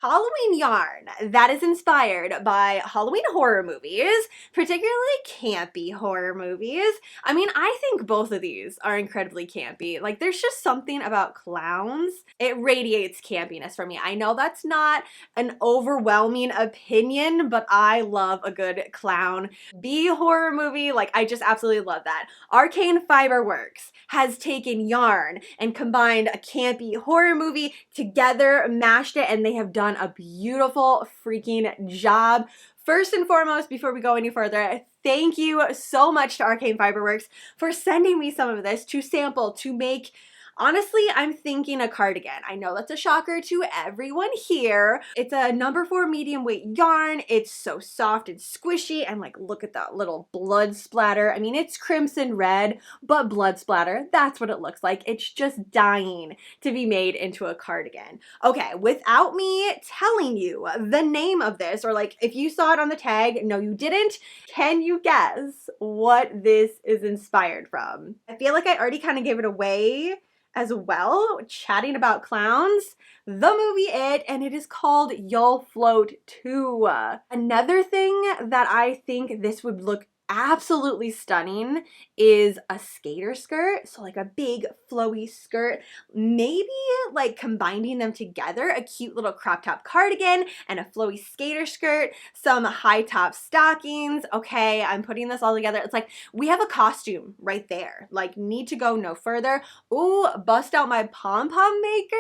Halloween yarn that is inspired by Halloween horror movies, particularly campy horror movies. I mean, I think both of these are incredibly campy. Like, there's just something about clowns. It radiates campiness for me. I know that's not an overwhelming opinion, but I love a good clown B horror movie. Like, I just absolutely love that. Arcane Fibre Works has taken yarn and combined a campy horror movie together, mashed it, and they have done a beautiful freaking job. First and foremost, before we go any further, thank you so much to Arcane Fiberworks for sending me some of this to sample, to make. Honestly, I'm thinking a cardigan. I know that's a shocker to everyone here. It's a number 4 medium weight yarn. It's so soft and squishy, and like, look at that little blood splatter. I mean, it's crimson red, but blood splatter, that's what it looks like. It's just dying to be made into a cardigan. Okay, without me telling you the name of this, or like if you saw it on the tag, no you didn't, can you guess what this is inspired from? I feel like I already kind of gave it away as well, chatting about clowns, the movie It, and it is called You'll Float Too. Another thing that I think this would look absolutely stunning is a skater skirt. So like a big flowy skirt, maybe like combining them together, a cute little crop top cardigan and a flowy skater skirt, some high top stockings. Okay, I'm putting this all together. It's like we have a costume right there. Like, need to go no further. Ooh, bust out my pom-pom maker.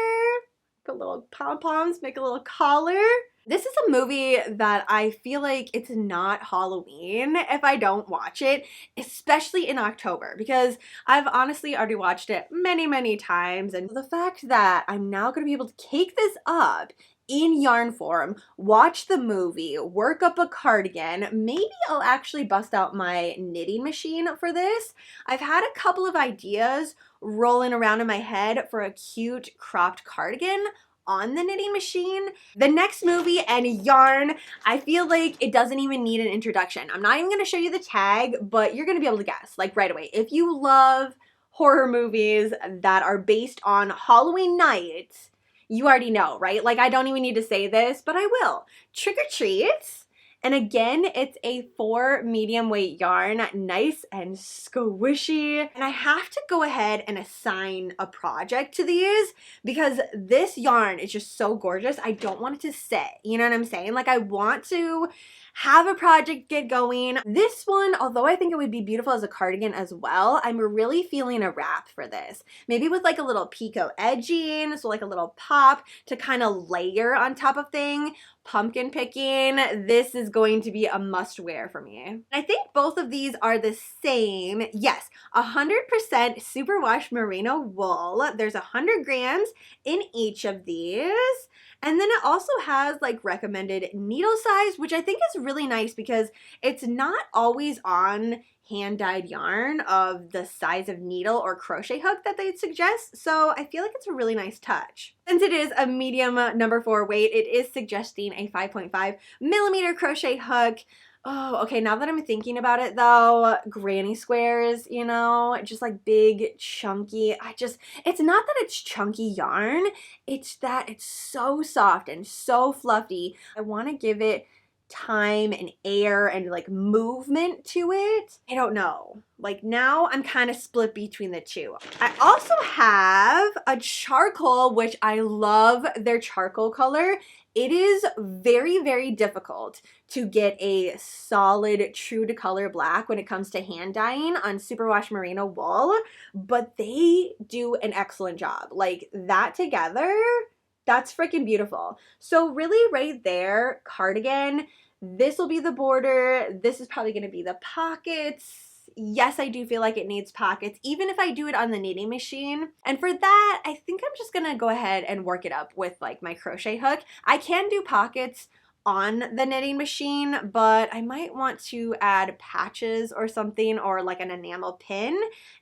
Put little pom-poms, make a little collar. This is a movie that I feel like it's not Halloween if I don't watch it, especially in October, because I've honestly already watched it many, many times. And the fact that I'm now going to be able to cake this up in yarn form, watch the movie, work up a cardigan, maybe I'll actually bust out my knitting machine for this. I've had a couple of ideas rolling around in my head for a cute cropped cardigan on the knitting machine. The next movie and yarn, I feel like it doesn't even need an introduction. I'm not even going to show you the tag, but you're going to be able to guess like right away. If you love horror movies that are based on Halloween night, you already know, right? Like, I don't even need to say this, but I will. Trick or Treat. And again, it's a 4 medium weight yarn, nice and squishy. And I have to go ahead and assign a project to these because this yarn is just so gorgeous. I don't want it to sit, you know what I'm saying? Like, I want to have a project get going. This one, although I think it would be beautiful as a cardigan as well, I'm really feeling a wrap for this. Maybe with like a little picot edging, so like a little pop to kind of layer on top of thing. Pumpkin picking, this is going to be a must wear for me. I think both of these are the same. Yes, 100% superwash merino wool. There's 100 grams in each of these. And then it also has like recommended needle size, which I think is really nice because it's not always on hand-dyed yarn of the size of needle or crochet hook that they'd suggest. So I feel like it's a really nice touch. Since it is a medium number 4 weight, it is suggesting a 5.5 millimeter crochet hook. Oh, okay, now that I'm thinking about it though, granny squares, you know, just like big, chunky, it's not that it's chunky yarn, it's that it's so soft and so fluffy. I want to give it time and air and like movement to it. I don't know. Like, now I'm kind of split between the two. I also have a charcoal, which I love their charcoal color. It is very, very difficult to get a solid, true to color black when it comes to hand dyeing on superwash merino wool, but they do an excellent job. Like, that together, that's freaking beautiful. So really right there, cardigan, this will be the border. This is probably going to be the pockets. Yes, I do feel like it needs pockets, even if I do it on the knitting machine. And for that, I think I'm just gonna go ahead and work it up with like my crochet hook. I can do pockets on the knitting machine, but I might want to add patches or something, or like an enamel pin,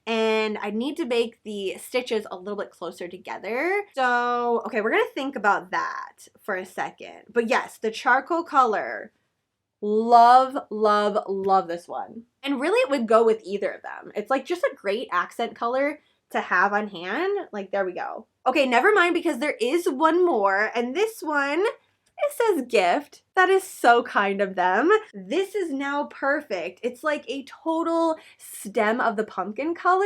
and I need to make the stitches a little bit closer together. So, okay, we're gonna think about that for a second. But yes, the charcoal color, love, love, love this one. And really it would go with either of them. It's like just a great accent color to have on hand. Like, there we go. Okay, never mind, because there is one more, and this one it says gift. That is so kind of them. This is now perfect. It's like a total stem of the pumpkin color.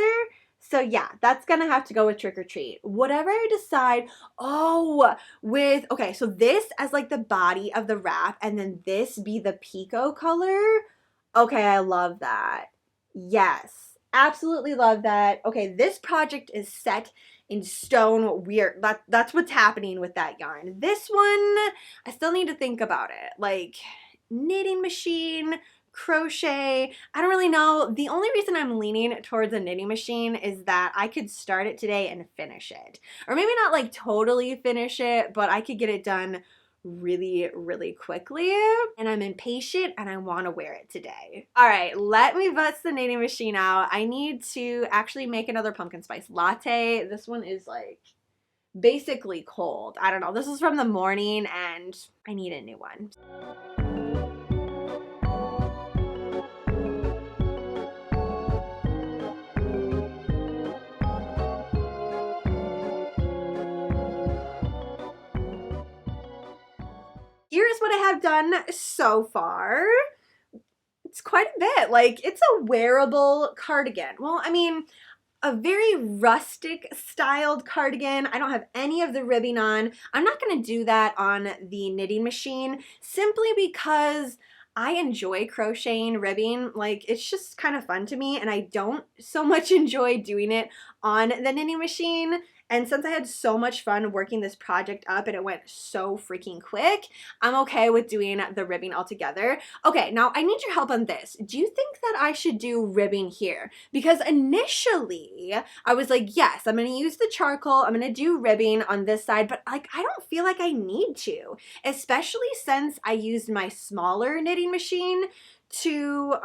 So yeah, that's gonna have to go with trick or treat. Whatever I decide, okay, so this as like the body of the wrap and then this be the Pico color. Okay, I love that. Yes, absolutely love that. Okay, this project is set in stone. That's what's happening with that yarn. This one, I still need to think about it. Like knitting machine, crochet, I don't really know. The only reason I'm leaning towards a knitting machine is that I could start it today and finish it. Or maybe not like totally finish it, but I could get it done really, really quickly. And I'm impatient and I want to wear it today. All right, let me bust the knitting machine out. I need to actually make another pumpkin spice latte. This one is like basically cold. I don't know. This is from the morning and I need a new one. Here's what I have done so far. It's quite a bit. Like, it's a wearable cardigan. Well, I mean, a very rustic styled cardigan. I don't have any of the ribbing on. I'm not going to do that on the knitting machine simply because I enjoy crocheting ribbing. Like, it's just kind of fun to me, and I don't so much enjoy doing it on the knitting machine. And since I had so much fun working this project up and it went so freaking quick, I'm okay with doing the ribbing altogether. Okay, now I need your help on this. Do you think that I should do ribbing here? Because initially I was like, yes, I'm gonna use the charcoal, I'm gonna do ribbing on this side, but like I don't feel like I need to, especially since I used my smaller knitting machine to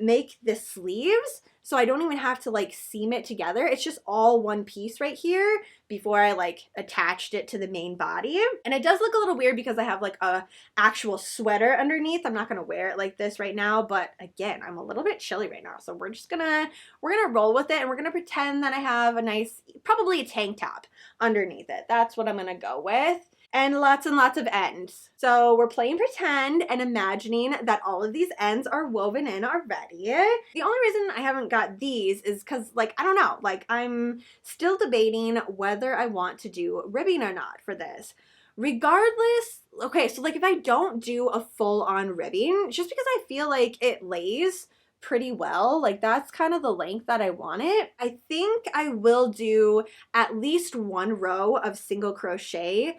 make the sleeves. So I don't even have to like seam it together. It's just all one piece right here before I like attached it to the main body. And it does look a little weird because I have like a actual sweater underneath. I'm not gonna wear it like this right now, but again, I'm a little bit chilly right now. So we're gonna roll with it and we're gonna pretend that I have a nice, probably a tank top underneath it. That's what I'm gonna go with. And lots of ends. So we're playing pretend and imagining that all of these ends are woven in already. The only reason I haven't got these is because, like, I don't know, like I'm still debating whether I want to do ribbing or not for this. Regardless, okay, so like if I don't do a full-on ribbing, just because I feel like it lays pretty well, like that's kind of the length that I want it, I think I will do at least one row of single crochet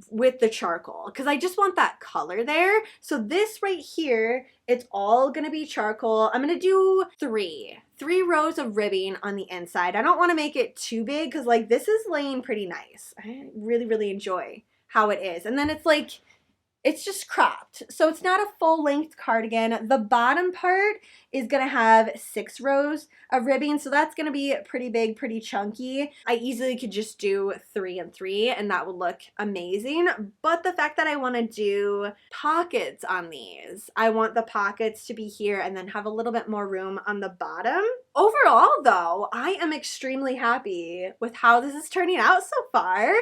with the charcoal because I just want that color there. So this right here, it's all gonna be charcoal. I'm gonna do three rows of ribbing on the inside. I don't want to make it too big because like this is laying pretty nice. I really enjoy how it is. And then it's like, it's just cropped. So it's not a full length cardigan. The bottom part is gonna have 6 rows of ribbing. So that's gonna be pretty big, pretty chunky. I easily could just do 3 and 3 and that would look amazing. But the fact that I wanna do pockets on these, I want the pockets to be here and then have a little bit more room on the bottom. Overall though, I am extremely happy with how this is turning out so far.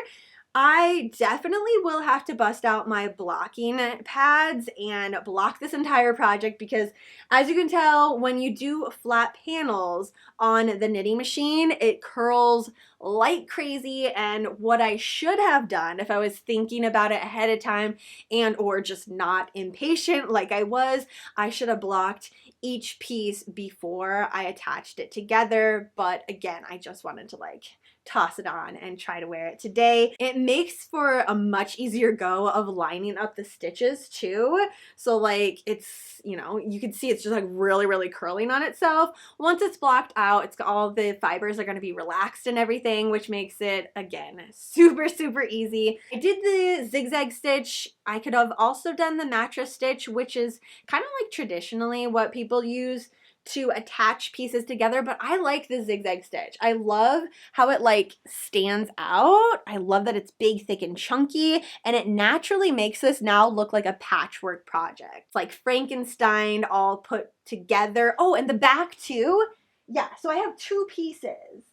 I definitely will have to bust out my blocking pads and block this entire project because as you can tell, when you do flat panels on the knitting machine, it curls like crazy. And what I should have done if I was thinking about it ahead of time and or just not impatient like I was, I should have blocked each piece before I attached it together. But again, I just wanted to like toss it on and try to wear it today. It makes for a much easier go of lining up the stitches too. So like it's, you know, you can see it's just like really curling on itself. Once it's blocked out, it's all the fibers are going to be relaxed and everything, which makes it again super easy. I did the zigzag stitch. I could have also done the mattress stitch, which is kind of like traditionally what people use to attach pieces together, but I like the zigzag stitch. I love how it like stands out. I love that it's big, thick, and chunky, and it naturally makes this now look like a patchwork project. It's like Frankenstein all put together. Oh, and the back too. Yeah, so I have 2 pieces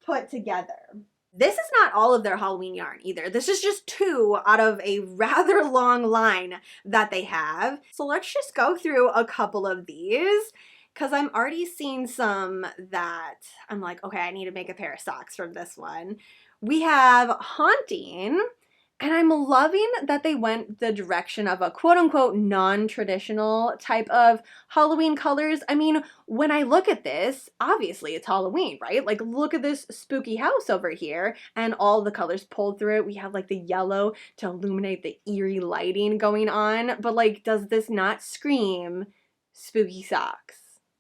put together. This is not all of their Halloween yarn either. This is just 2 out of a rather long line that they have. So let's just go through a couple of these because I'm already seeing some that I'm like, okay, I need to make a pair of socks from this one. We have Haunting, and I'm loving that they went the direction of a quote unquote non-traditional type of Halloween colors. I mean, when I look at this, obviously it's Halloween, right? Like, look at this spooky house over here and all the colors pulled through it. We have like the yellow to illuminate the eerie lighting going on. But like, does this not scream spooky socks?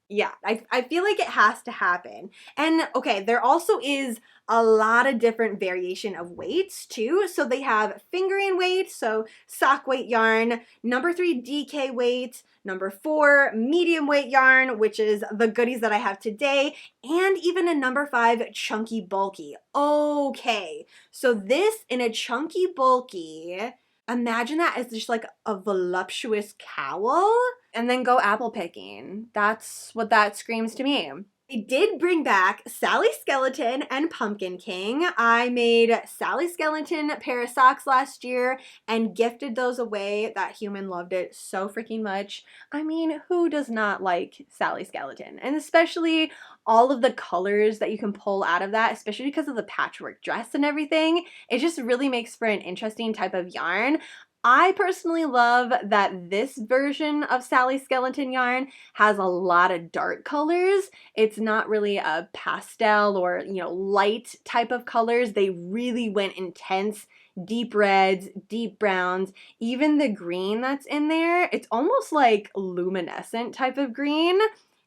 Yeah, I feel like it has to happen. And okay, there also is a lot of different variation of weights too. So they have fingering weight, so sock weight yarn, number 3 DK weight, number 4 medium weight yarn, which is the goodies that I have today, and even a number 5 chunky bulky. Okay, so this in a chunky bulky, imagine that as just like a voluptuous cowl, and then go apple picking. That's what that screams to me. I did bring back Sally Skeleton and Pumpkin King. I made Sally Skeleton pair of socks last year and gifted those away. That human loved it so freaking much. I mean, who does not like Sally Skeleton? And especially all of the colors that you can pull out of that, especially because of the patchwork dress and everything. It just really makes for an interesting type of yarn. I personally love that this version of Sally Skeleton yarn has a lot of dark colors. It's not really a pastel or, light type of colors. They really went intense, deep reds, deep browns, even the green that's in there. It's almost like luminescent type of green.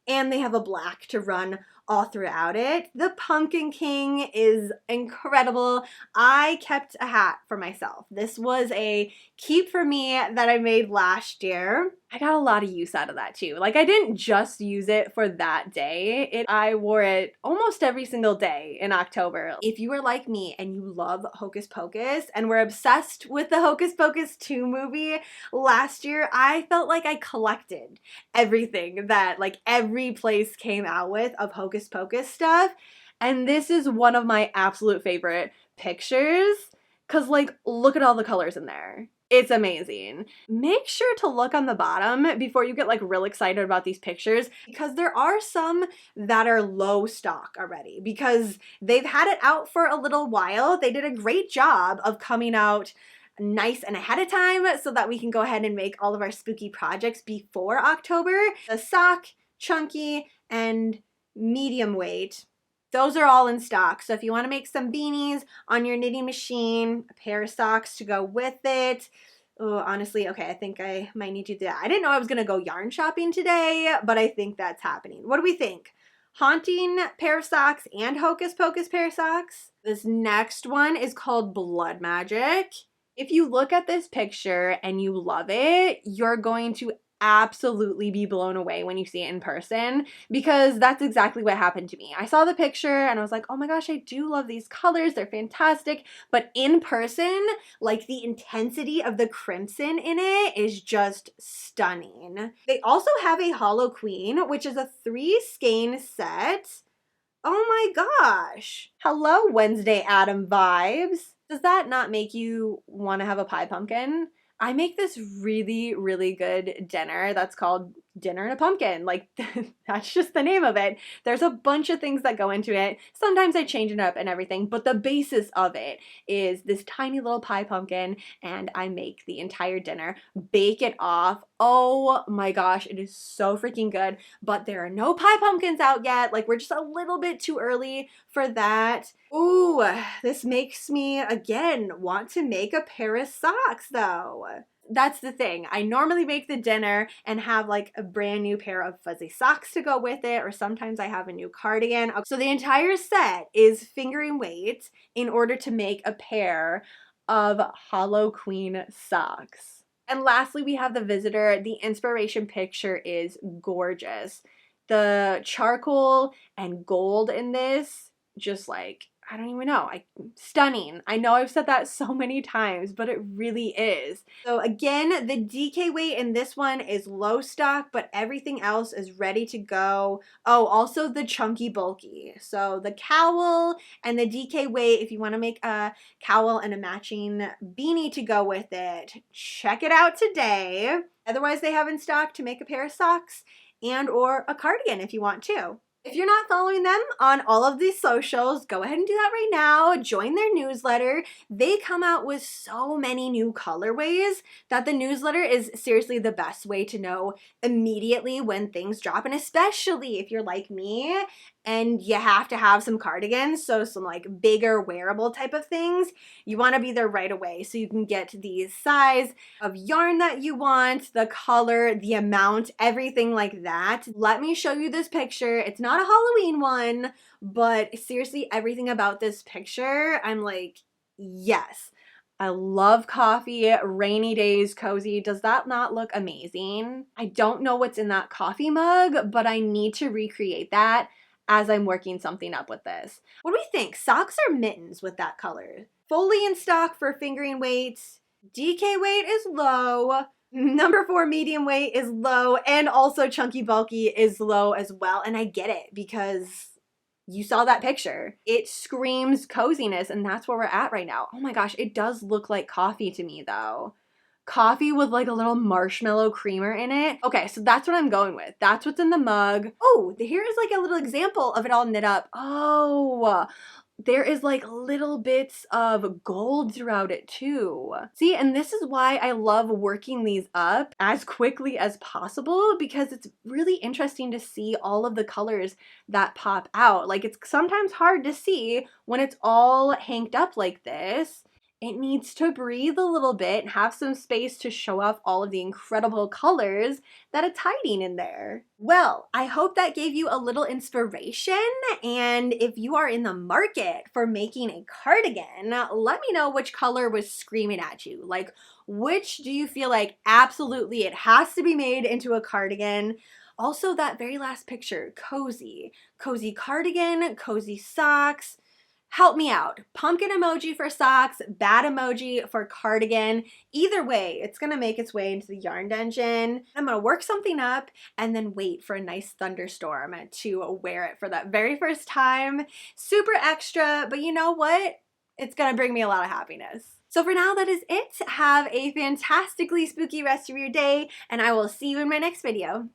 And they have a black to run all throughout it. The Pumpkin King is incredible. I kept a hat for myself. This was a keep for me that I made last year. I got a lot of use out of that too. Like, I didn't just use it for that day. I wore it almost every single day in October. If you are like me and you love Hocus Pocus and were obsessed with the Hocus Pocus 2 movie last year, I felt like I collected everything that like every place came out with of Hocus Pocus stuff. And this is one of my absolute favorite pictures because, like, look at all the colors in there. It's amazing. Make sure to look on the bottom before you get like real excited about these pictures, because there are some that are low stock already because they've had it out for a little while. They did a great job of coming out nice and ahead of time so that we can go ahead and make all of our spooky projects before October. The sock, chunky, and medium weight, those are all in stock. So if you want to make some beanies on your knitting machine, a pair of socks to go with it. Oh, honestly, okay, I think I might need to do that. I didn't know I was going to go yarn shopping today, but I think that's happening. What do we think? Haunting pair of socks and Hocus Pocus pair of socks? This next one is called Blood Magic. If you look at this picture and you love it, you're going to absolutely be blown away when you see it in person, because that's exactly what happened to me. I saw the picture and I was like, oh my gosh, I do love these colors. They're fantastic. But in person, like, the intensity of the crimson in it is just stunning. They also have a Hollow Queen, which is a 3 skein set. Oh my gosh. Hello, Wednesday Adam vibes. Does that not make you want to have a pie pumpkin? I make this really, really good dinner that's called Dinner and a Pumpkin. Like, that's just the name of it. There's a bunch of things that go into it. Sometimes I change it up and everything, but the basis of it is this tiny little pie pumpkin, and I make the entire dinner, bake it off. Oh my gosh, it is so freaking good, but there are no pie pumpkins out yet. Like, we're just a little bit too early for that. Ooh, this makes me, again, want to make a pair of socks, though. That's the thing. I normally make the dinner and have like a brand new pair of fuzzy socks to go with it, or sometimes I have a new cardigan. So the entire set is fingering weight in order to make a pair of Hollow Queen socks. And lastly, we have the visitor. The inspiration picture is gorgeous. The charcoal and gold in this, just like, I don't even know. Stunning. I know I've said that so many times, but it really is. So again, the DK weight in this one is low stock, but everything else is ready to go. Oh, also the chunky bulky. So the cowl and the DK weight, if you want to make a cowl and a matching beanie to go with it, check it out today. Otherwise, they have in stock to make a pair of socks and or a cardigan if you want to. If you're not following them on all of these socials, go ahead and do that right now. Join their newsletter. They come out with so many new colorways that the newsletter is seriously the best way to know immediately when things drop. And especially if you're like me and you have to have some cardigans, so some like bigger wearable type of things, you want to be there right away so you can get the size of yarn that you want, the color, the amount, everything like that. Let me show you this picture. It's not a Halloween one, but seriously, everything about this picture, I'm like, yes. I love coffee, rainy days, cozy. Does that not look amazing? I don't know what's in that coffee mug, but I need to recreate that as I'm working something up with this. What do we think? Socks or mittens with that color? Fully in stock for fingering weights. DK weight is low. Number 4 medium weight is low, and also chunky bulky is low as well. And I get it because you saw that picture. It screams coziness, and that's where we're at right now. Oh my gosh, it does look like coffee to me though. Coffee with like a little marshmallow creamer in it. Okay, so that's what I'm going with. That's what's in the mug. Oh, here is like a little example of it all knit up. Oh, there is like little bits of gold throughout it too. See, and this is why I love working these up as quickly as possible, because it's really interesting to see all of the colors that pop out. Like, it's sometimes hard to see when it's all hanked up like this. It needs to breathe a little bit and have some space to show off all of the incredible colors that it's hiding in there. Well, I hope that gave you a little inspiration, and if you are in the market for making a cardigan, let me know which color was screaming at you. Like, which do you feel like absolutely it has to be made into a cardigan? Also, that very last picture, cozy. Cozy cardigan, cozy socks. Help me out. Pumpkin emoji for socks, bad emoji for cardigan. Either way, it's gonna make its way into the yarn dungeon. I'm gonna work something up and then wait for a nice thunderstorm to wear it for that very first time. Super extra, but you know what? It's gonna bring me a lot of happiness. So for now, that is it. Have a fantastically spooky rest of your day, and I will see you in my next video.